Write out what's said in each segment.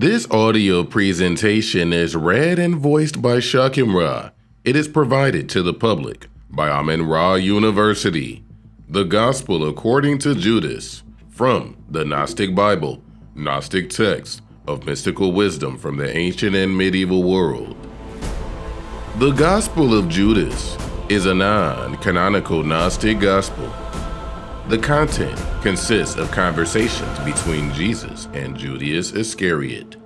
This audio presentation is read and voiced by Shakim Ra. It is provided to the public by Amen Ra University. The Gospel according to Judas, from the Gnostic Bible, Gnostic text of mystical wisdom from the ancient and medieval world. The Gospel of Judas is a non-canonical Gnostic gospel. The content consists of conversations between Jesus and Judas Iscariot.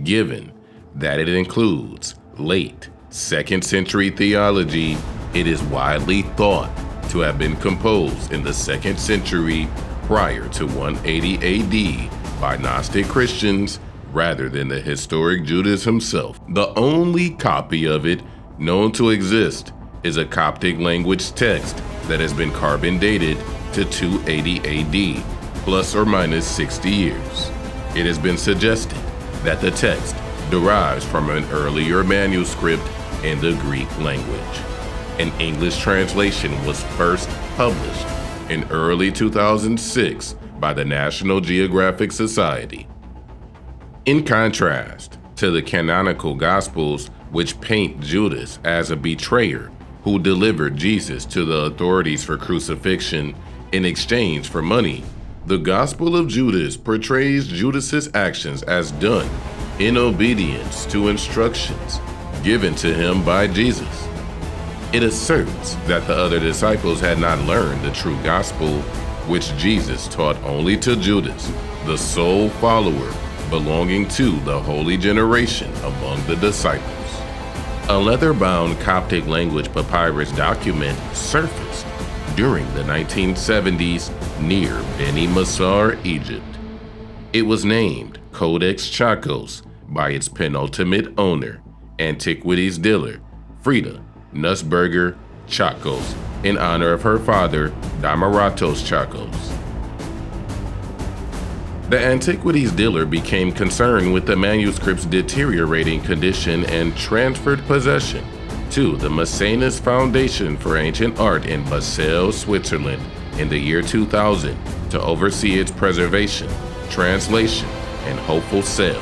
Given that it includes late 2nd century theology, it is widely thought to have been composed in the 2nd century prior to 180 AD by Gnostic Christians rather than the historic Judas himself. The only copy of it known to exist is a Coptic language text that has been carbon dated to 280 AD, plus or minus 60 years. It has been suggested that the text derives from an earlier manuscript in the Greek language. An English translation was first published in early 2006 by the National Geographic Society. In contrast to the canonical Gospels, which paint Judas as a betrayer who delivered Jesus to the authorities for crucifixion in exchange for money, the Gospel of Judas portrays Judas's actions as done in obedience to instructions given to him by Jesus. It asserts that the other disciples had not learned the true gospel, which Jesus taught only to Judas, the sole follower belonging to the holy generation among the disciples. A leather-bound Coptic language papyrus document surfaced during the 1970s near Beni Massar, Egypt. It was named Codex Chakos by its penultimate owner, antiquities dealer Frida Nussberger Chakos, in honor of her father, Damaratos Chakos. The antiquities dealer became concerned with the manuscript's deteriorating condition and transferred possession to the Maecenas Foundation for Ancient Art in Basel, Switzerland in the year 2000 to oversee its preservation, translation, and hopeful sale.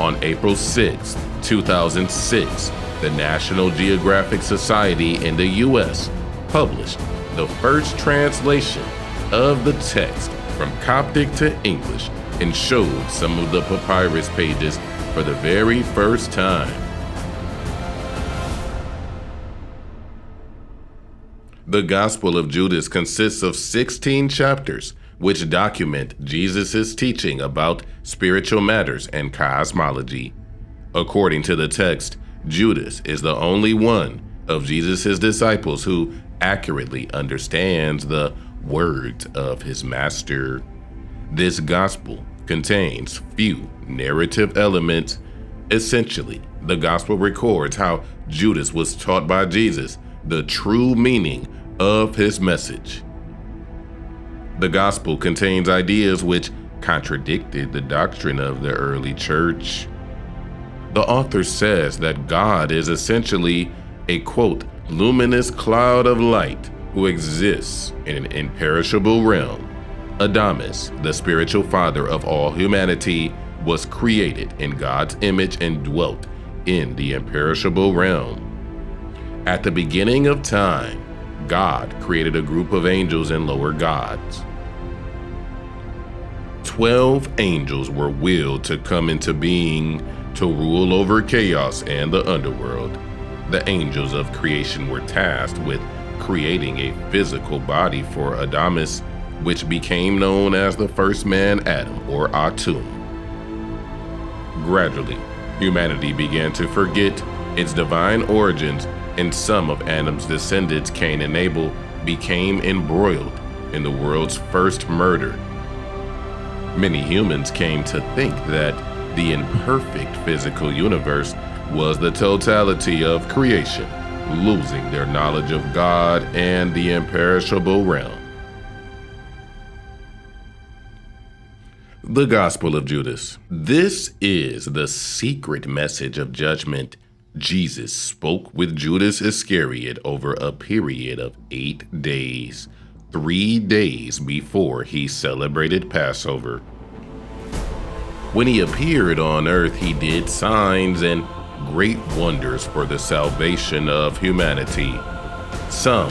On April 6, 2006, the National Geographic Society in the U.S. published the first translation of the text from Coptic to English and showed some of the papyrus pages for the very first time. The Gospel of Judas consists of 16 chapters, which document Jesus' teaching about spiritual matters and cosmology. According to the text, Judas is the only one of Jesus' disciples who accurately understands the words of his master. This gospel contains few narrative elements. Essentially, the gospel records how Judas was taught by Jesus the true meaning of his message. The gospel contains ideas which contradicted the doctrine of the early church. The author says that God is essentially a, quote, luminous cloud of light who exists in an imperishable realm. Adamus, the spiritual father of all humanity, was created in God's image and dwelt in the imperishable realm. At the beginning of time, God created a group of angels and lower gods. 12 angels were willed to come into being to rule over chaos and the underworld. The angels of creation were tasked with creating a physical body for Adamus, which became known as the first man Adam, or Atum. Gradually, humanity began to forget its divine origins, and some of Adam's descendants, Cain and Abel, became embroiled in the world's first murder. Many humans came to think that the imperfect physical universe was the totality of creation, losing their knowledge of God and the imperishable realm. The Gospel of Judas. This is the secret message of judgment Jesus spoke with Judas Iscariot over a period of 8 days, 3 days before he celebrated Passover. When he appeared on earth, he did signs and great wonders for the salvation of humanity. Some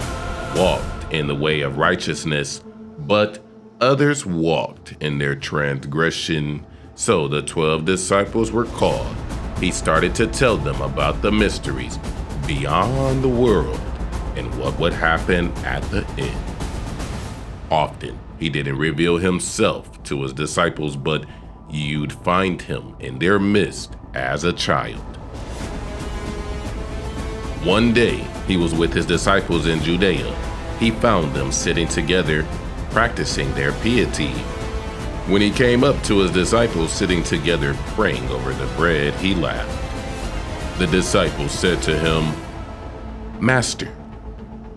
walked in the way of righteousness, but others walked in their transgression. So the 12 disciples were called. He started to tell them about the mysteries beyond the world and what would happen at the end. Often, he didn't reveal himself to his disciples, but you'd find him in their midst as a child. One day, he was with his disciples in Judea. He found them sitting together, practicing their piety. When he came up to his disciples sitting together praying over the bread, he laughed. The disciples said to him, "Master,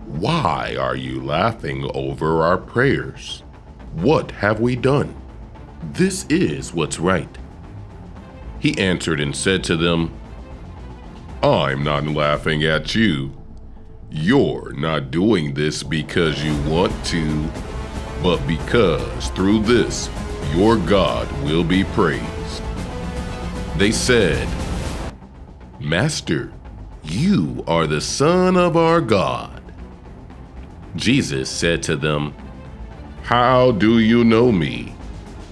why are you laughing over our prayers? What have we done? This is what's right." He answered and said to them, "I'm not laughing at you. You're not doing this because you want to, but because through this, your God will be praised." They said, "Master, you are the Son of our God." Jesus said to them, "How do you know me?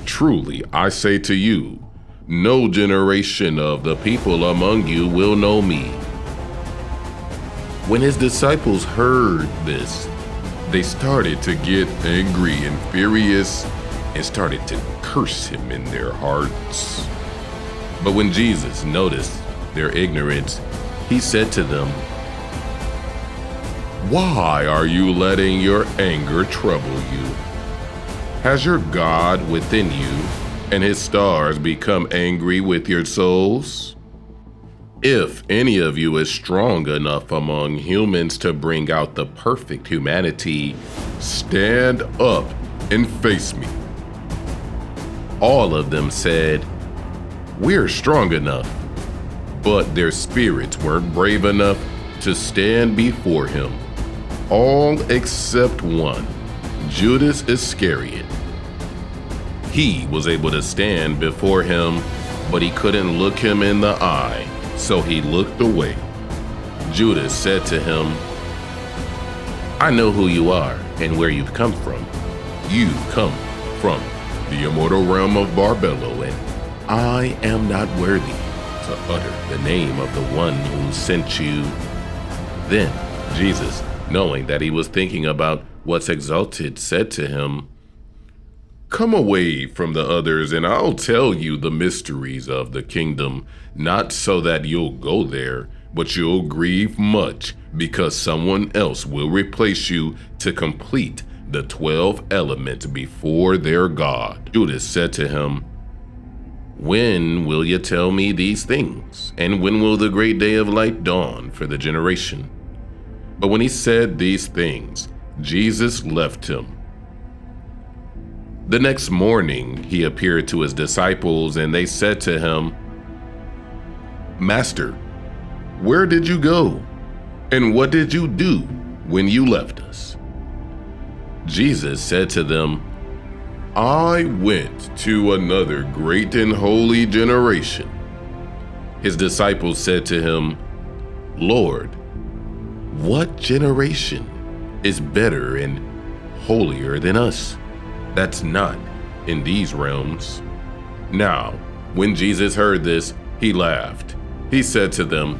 Truly, I say to you, no generation of the people among you will know me." When his disciples heard this, they started to get angry and furious and started to curse him in their hearts. But when Jesus noticed their ignorance, he said to them, "Why are you letting your anger trouble you? Has your God within you and his stars become angry with your souls? If any of you is strong enough among humans to bring out the perfect humanity, stand up and face me." All of them said, "We're strong enough," but their spirits weren't brave enough to stand before him. All except one, Judas Iscariot. He was able to stand before him, but he couldn't look him in the eye, so he looked away. Judas said to him, "I know who you are and where you've come from. You come from the immortal realm of Barbello, and I am not worthy to utter the name of the one who sent you." Then Jesus, knowing that he was thinking about what's exalted, said to him, "Come away from the others, and I'll tell you the mysteries of the kingdom, not so that you'll go there, but you'll grieve much, because someone else will replace you to complete the 12 elements before their God." Judas said to him, "When will you tell me these things? And when will the great day of light dawn for the generation?" But when he said these things, Jesus left him. The next morning, he appeared to his disciples, and they said to him, "Master, where did you go? And what did you do when you left us?" Jesus said to them, "I went to another great and holy generation." His disciples said to him, "Lord, what generation is better and holier than us? That's not in these realms." Now, when Jesus heard this, he laughed. He said to them,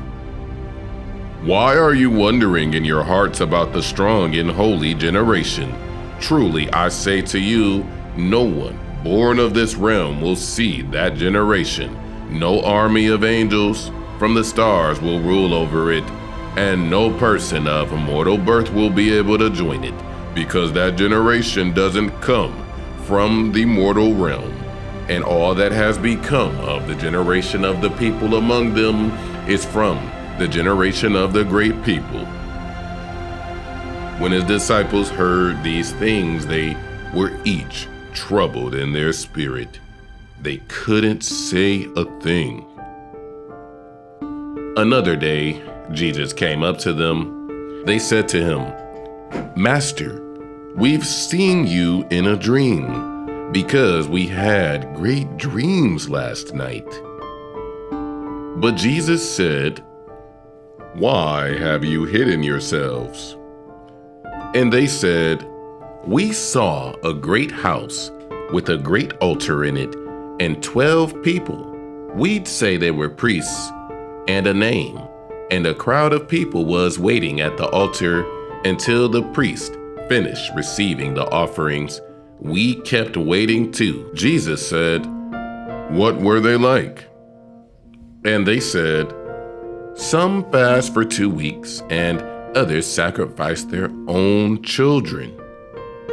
"Why are you wondering in your hearts about the strong and holy generation? Truly, I say to you, no one born of this realm will see that generation. No army of angels from the stars will rule over it, and no person of mortal birth will be able to join it, because that generation doesn't come from the mortal realm, and all that has become of the generation of the people among them is from the generation of the great people." When his disciples heard these things, they were each troubled in their spirit. They couldn't say a thing. Another day, Jesus came up to them. They said to him, "Master, we've seen you in a dream, because we had great dreams last night." But Jesus said, "Why have you hidden yourselves?" And they said, "We saw a great house with a great altar in it and 12 people. We'd say they were priests, and a name, and a crowd of people was waiting at the altar until the priest finished receiving the offerings. We kept waiting too." Jesus said, "What were they like?" And they said, "Some fast for 2 weeks, and others sacrifice their own children,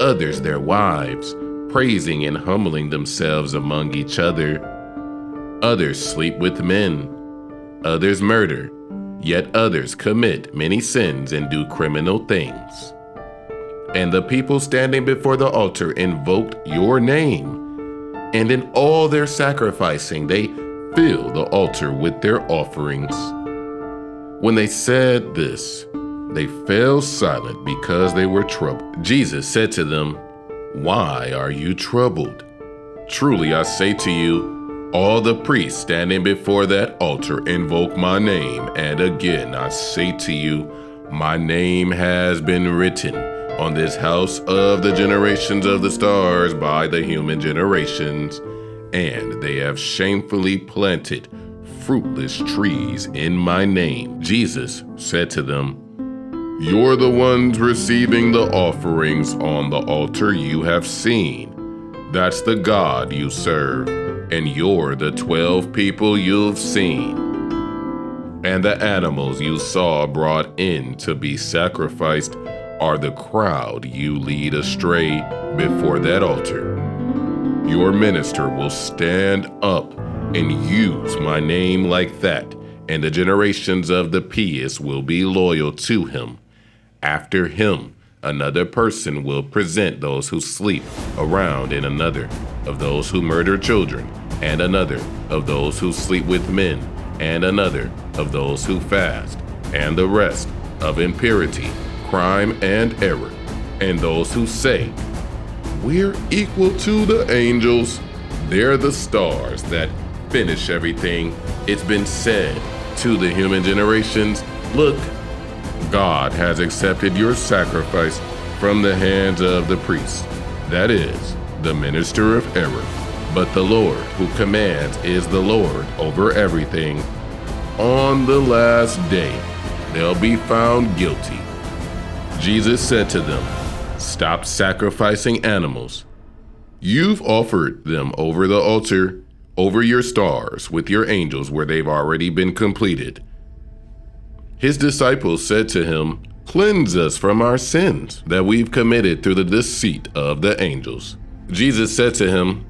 others their wives, praising and humbling themselves among each other. Others sleep with men, others murder, yet others commit many sins and do criminal things." And the people standing before the altar invoked your name, and in all their sacrificing they filled the altar with their offerings. When they said this, they fell silent because they were troubled. Jesus said to them, "Why are you troubled? Truly I say to you, all the priests standing before that altar invoke my name, and again I say to you, my name has been written on this house of the generations of the stars by the human generations, and they have shamefully planted fruitless trees in my name." Jesus said to them, "You're the ones receiving the offerings on the altar you have seen. That's the God you serve, and you're the 12 people you've seen. And the animals you saw brought in to be sacrificed are the crowd you lead astray before that altar. Your minister will stand up and use my name like that, and the generations of the pious will be loyal to him. After him, another person will present those who sleep around, and another of those who murder children, and another of those who sleep with men, and another of those who fast, and the rest of impurity, crime, and error. And those who say, 'We're equal to the angels,' they're the stars that finish everything. It's been said to the human generations, 'Look, God has accepted your sacrifice from the hands of the priest, that is, the minister of error. But the Lord who commands is the Lord over everything. On the last day, they'll be found guilty." Jesus said to them, "Stop sacrificing animals. You've offered them over the altar, over your stars with your angels where they've already been completed." His disciples said to him, "Cleanse us from our sins that we've committed through the deceit of the angels." Jesus said to him,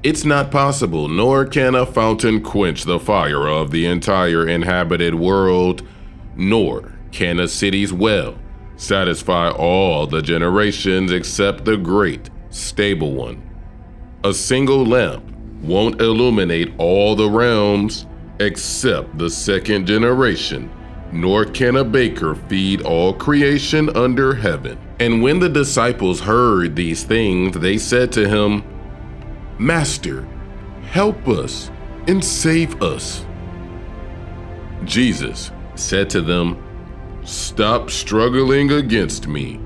"It's not possible, nor can a fountain quench the fire of the entire inhabited world, nor can a city's well satisfy all the generations except the great, stable one. A single lamp won't illuminate all the realms except the second generation, nor can a baker feed all creation under heaven." And when the disciples heard these things, they said to him, "Master, help us and save us." Jesus said to them, "Stop struggling against me.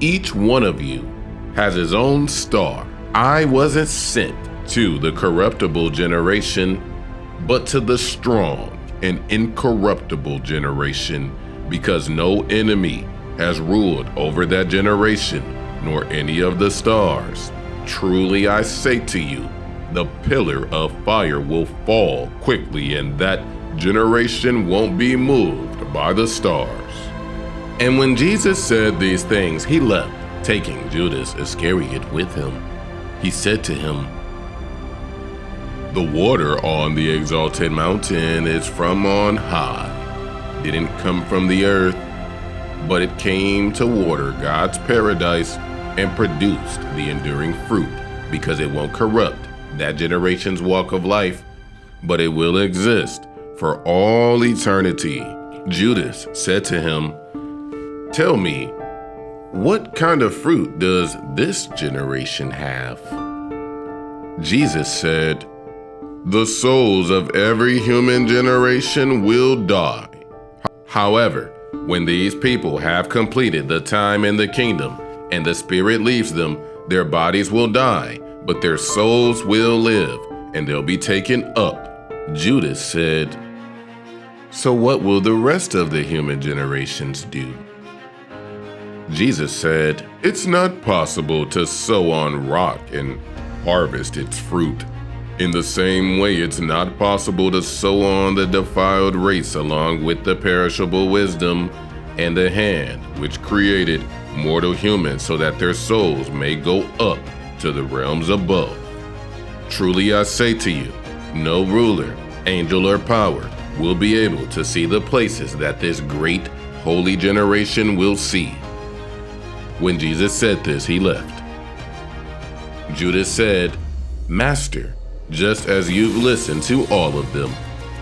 Each one of you has his own star. I wasn't sent to the corruptible generation, but to the strong and incorruptible generation, because no enemy has ruled over that generation, nor any of the stars. Truly I say to you, the pillar of fire will fall quickly, and that generation won't be moved by the stars." And when Jesus said these things, he left, taking Judas Iscariot with him. He said to him, "The water on the exalted mountain is from on high. Didn't come from the earth, but it came to water God's paradise and produced the enduring fruit, because it won't corrupt that generation's walk of life, but it will exist for all eternity." Judas said to him, "Tell me, what kind of fruit does this generation have?" Jesus said, "The souls of every human generation will die. However, when these people have completed the time in the kingdom and the Spirit leaves them, their bodies will die, but their souls will live, and they'll be taken up." Judas said, "So what will the rest of the human generations do?" Jesus said, "It's not possible to sow on rock and harvest its fruit. In the same way, it's not possible to sow on the defiled race along with the perishable wisdom and the hand which created mortal humans so that their souls may go up to the realms above. Truly I say to you, no ruler, angel, or power will be able to see the places that this great holy generation will see." When Jesus said this, he left. Judas said, "Master, just as you've listened to all of them,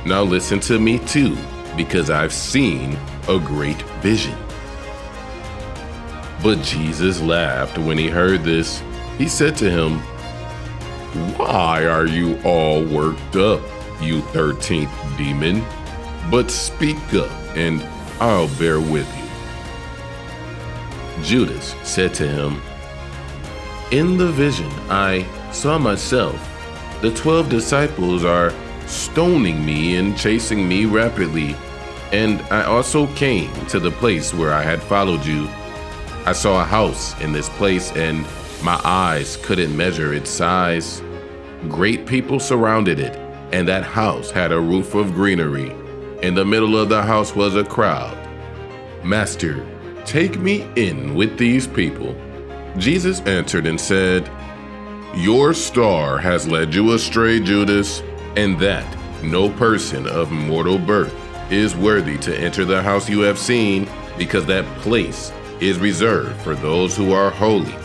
now listen to me too, because I've seen a great vision." But Jesus laughed when he heard this. He said to him, "Why are you all worked up, you 13th demon? But speak up, and I'll bear with you." Judas said to him, "In the vision I saw myself. The 12 disciples are stoning me and chasing me rapidly, and I also came to the place where I had followed you. I saw a house in this place, and my eyes couldn't measure its size. Great people surrounded it, and that house had a roof of greenery. In the middle of the house was a crowd. Master, take me in with these people." Jesus answered and said, "Your star has led you astray, Judas, and that no person of mortal birth is worthy to enter the house you have seen, because that place is reserved for those who are holy.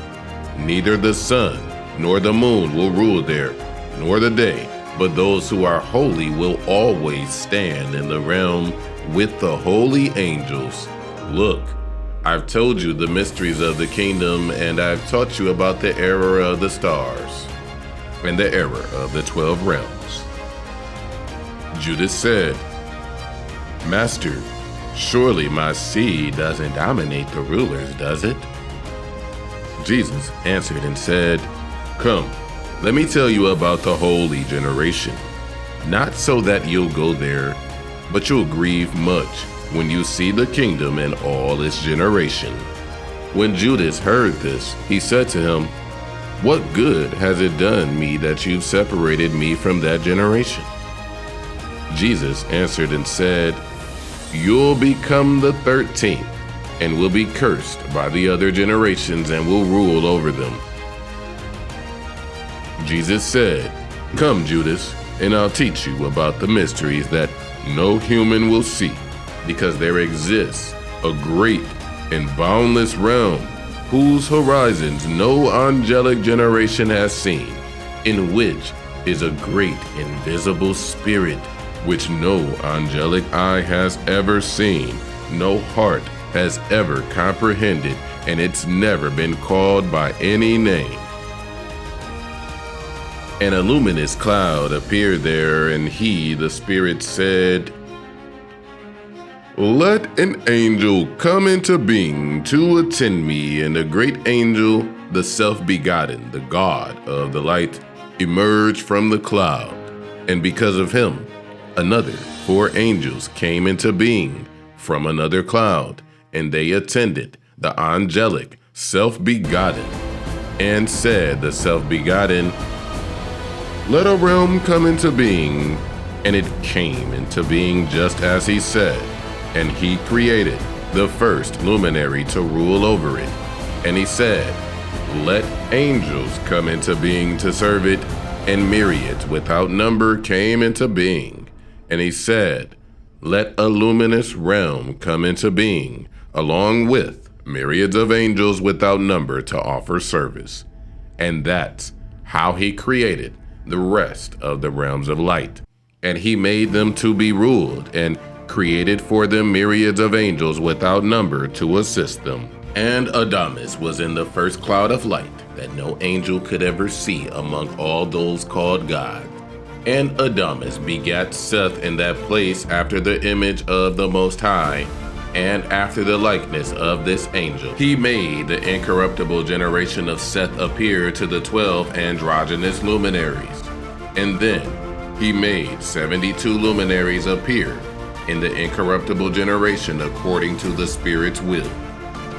Neither the sun nor the moon will rule there, nor the day, but those who are holy will always stand in the realm with the holy angels. Look, I've told you the mysteries of the kingdom, and I've taught you about the error of the stars and the error of the 12 realms." Judas said, "Master, surely my seed doesn't dominate the rulers, does it?" Jesus answered and said, "Come, let me tell you about the holy generation. Not so that you'll go there, but you'll grieve much when you see the kingdom and all its generation." When Judas heard this, he said to him, "What good has it done me that you've separated me from that generation?" Jesus answered and said, "You'll become the 13th and will be cursed by the other generations and will rule over them." Jesus said, "Come, Judas, and I'll teach you about the mysteries that no human will see, because there exists a great and boundless realm whose horizons no angelic generation has seen, in which is a great invisible spirit, which no angelic eye has ever seen, no heart has ever comprehended, and it's never been called by any name." And a luminous cloud appeared there, and he, the Spirit, said, "Let an angel come into being to attend me." And a great angel, the self-begotten, the God of the light, emerged from the cloud. And because of him, another 4 angels came into being from another cloud, and they attended the angelic self-begotten. And said the self-begotten, "Let a realm come into being." And it came into being just as he said. And he created the first luminary to rule over it. And he said, "Let angels come into being to serve it." And myriads without number came into being. And he said, "Let a luminous realm come into being, along with myriads of angels without number to offer service." And that's how he created the rest of the realms of light. And he made them to be ruled, and created for them myriads of angels without number to assist them. And Adamas was in the first cloud of light that no angel could ever see among all those called God. And Adamas begat Seth in that place after the image of the Most High, and after the likeness of this angel. He made the incorruptible generation of Seth appear to the 12 androgynous luminaries. And then he made 72 luminaries appear in the incorruptible generation according to the Spirit's will.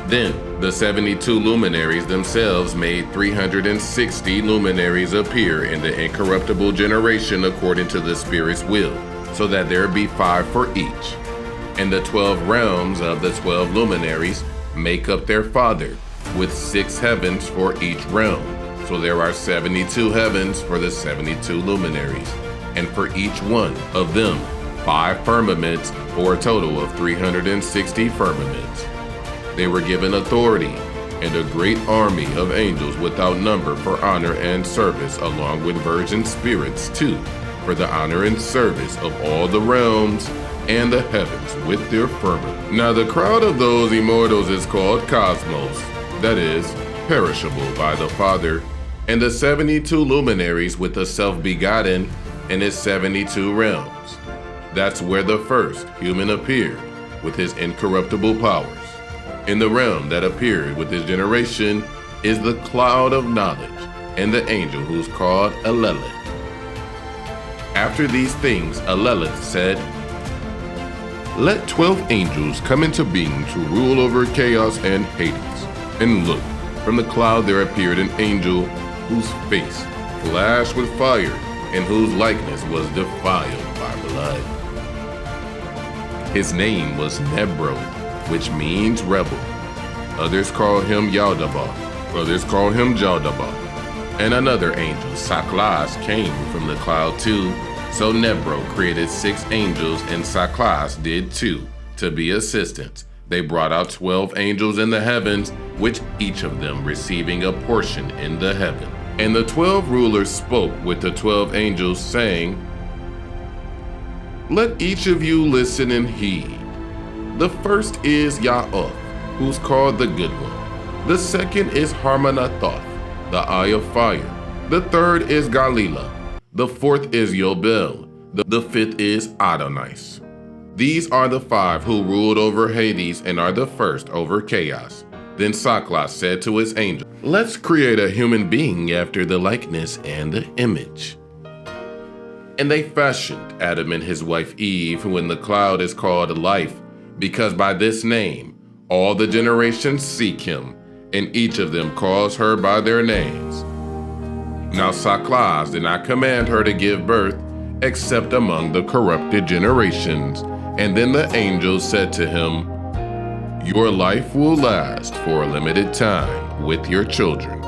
Then the 72 luminaries themselves made 360 luminaries appear in the incorruptible generation according to the Spirit's will, so that there be 5 for each. And the 12 realms of the 12 luminaries make up their Father, with 6 heavens for each realm. So there are 72 heavens for the 72 luminaries, and for each one of them 5 firmaments, for a total of 360 firmaments. They were given authority and a great army of angels without number for honor and service, along with virgin spirits too, for the honor and service of all the realms and the heavens with their firmament. Now the crowd of those immortals is called cosmos, that is, perishable by the Father, and the 72 luminaries with the self-begotten in his 72 realms. That's where the first human appeared with his incorruptible powers. In the realm that appeared with his generation is the cloud of knowledge and the angel who's called Elelith. After these things, Elelith said, "Let 12 angels come into being to rule over chaos and Hades." And look, from the cloud there appeared an angel whose face flashed with fire and whose likeness was defiled by blood. His name was Nebro, which means rebel. Others call him Yaldabaoth, others call him Jaldabaoth. And another angel, Saklas, came from the cloud too. So Nebro created 6 angels, and Saklas did too, to be assistants. They brought out 12 angels in the heavens, which each of them receiving a portion in the heaven. And the 12 rulers spoke with the 12 angels, saying, "Let each of you listen and heed. The first is Ya'oth, who's called the Good One. The second is Harmanathoth, the Eye of Fire. The third is Galilah. The fourth is Yobel. The fifth is Adonais. These are the 5 who ruled over Hades and are the first over chaos." Then Saklas said to his angel, "Let's create a human being after the likeness and the image." And they fashioned Adam and his wife Eve, who in the cloud is called Life, because by this name all the generations seek him, and each of them calls her by their names. Now Saklas did not command her to give birth, except among the corrupted generations. And then the angel said to him, "Your life will last for a limited time with your children."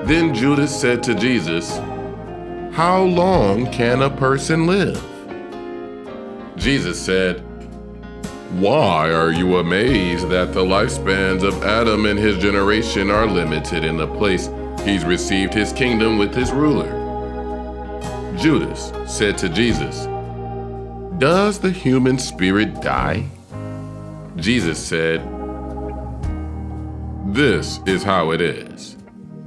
Then Judas said to Jesus, "How long can a person live?" Jesus said, "Why are you amazed that the lifespans of Adam and his generation are limited in the place he's received his kingdom with his ruler?" Judas said to Jesus, "Does the human spirit die?" Jesus said, "This is how it is.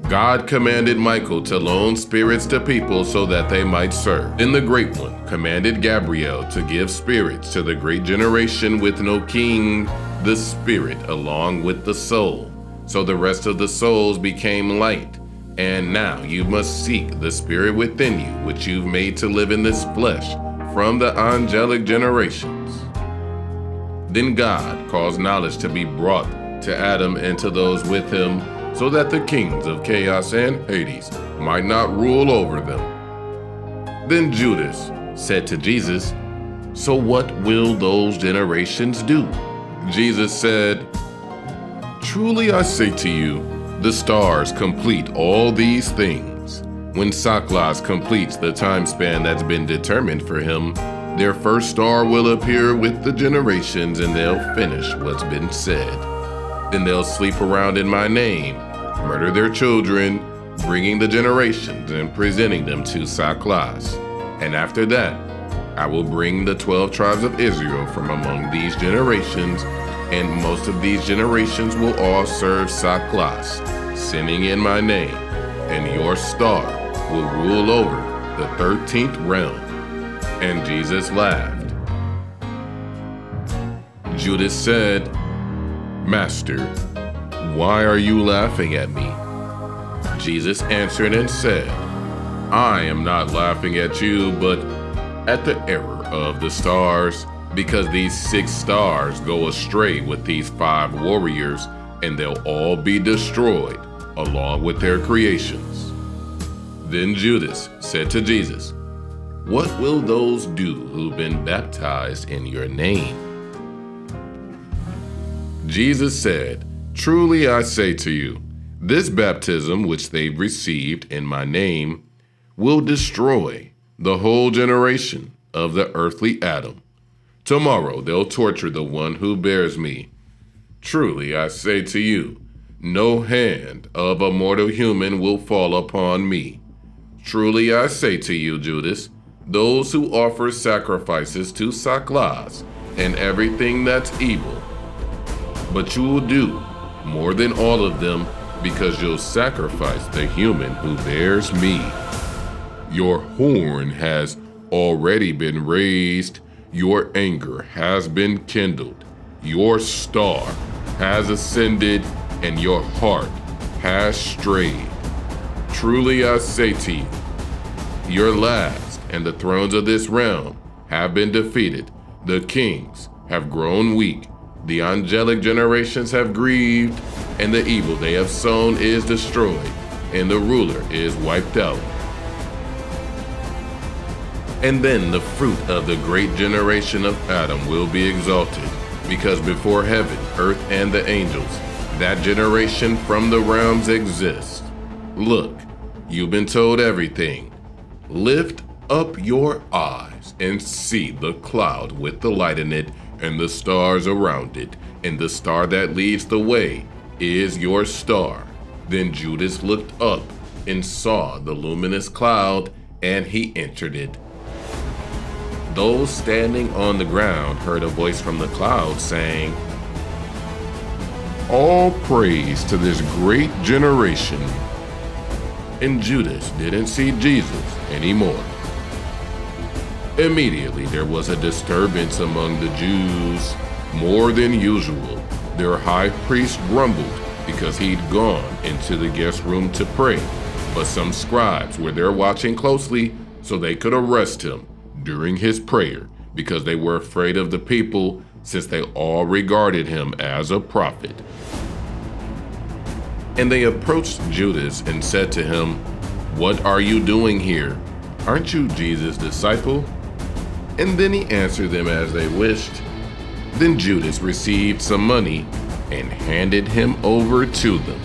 God commanded Michael to loan spirits to people so that they might serve. Then the Great One commanded Gabriel to give spirits to the great generation with no king, the spirit along with the soul. So the rest of the souls became light. And now you must seek the spirit within you, which you've made to live in this flesh from the angelic generations." Then God caused knowledge to be brought to Adam and to those with him, so that the kings of chaos and Hades might not rule over them. Then Judas said to Jesus, "So what will those generations do?" Jesus said, "Truly I say to you, the stars complete all these things. When Saklas completes the time span that's been determined for him, their first star will appear with the generations and they'll finish what's been said. Then they'll sleep around in my name, murder their children, bringing the generations and presenting them to Saklas. And after that, I will bring the 12 tribes of Israel from among these generations And most of these generations will all serve sackcloth, sinning in my name, and your star will rule over the 13th realm." And Jesus laughed. Judas said, "Master, why are you laughing at me?" Jesus answered and said, "I am not laughing at you, but at the error of the stars, because these 6 stars go astray with these 5 warriors, and they'll all be destroyed along with their creations." Then Judas said to Jesus, "What will those do who've been baptized in your name?" Jesus said, "Truly I say to you, this baptism which they've received in my name will destroy the whole generation of the earthly Adam. Tomorrow they'll torture the one who bears me. Truly I say to you, no hand of a mortal human will fall upon me. Truly I say to you, Judas, those who offer sacrifices to sackcloth and everything that's evil, but you will do more than all of them, because you'll sacrifice the human who bears me. Your horn has already been raised, your anger has been kindled, your star has ascended, and your heart has strayed. Truly I say to you, your last and the thrones of this realm have been defeated. The kings have grown weak, the angelic generations have grieved, and the evil they have sown is destroyed, and the ruler is wiped out. And then the fruit of the great generation of Adam will be exalted, because before heaven, earth, and the angels, that generation from the realms exists. Look, you've been told everything. Lift up your eyes and see the cloud with the light in it and the stars around it, and the star that leads the way is your star. Then Judas looked up and saw the luminous cloud, and he entered it. Those standing on the ground heard a voice from the cloud saying, "All praise to this great generation." And Judas didn't see Jesus anymore. Immediately there was a disturbance among the Jews, more than usual. Their high priest grumbled because he'd gone into the guest room to pray, but some scribes were there watching closely so they could arrest him during his prayer, because they were afraid of the people, since they all regarded him as a prophet. And they approached Judas and said to him, "What are you doing here? Aren't you Jesus' disciple?" And then he answered them as they wished. Then Judas received some money and handed him over to them.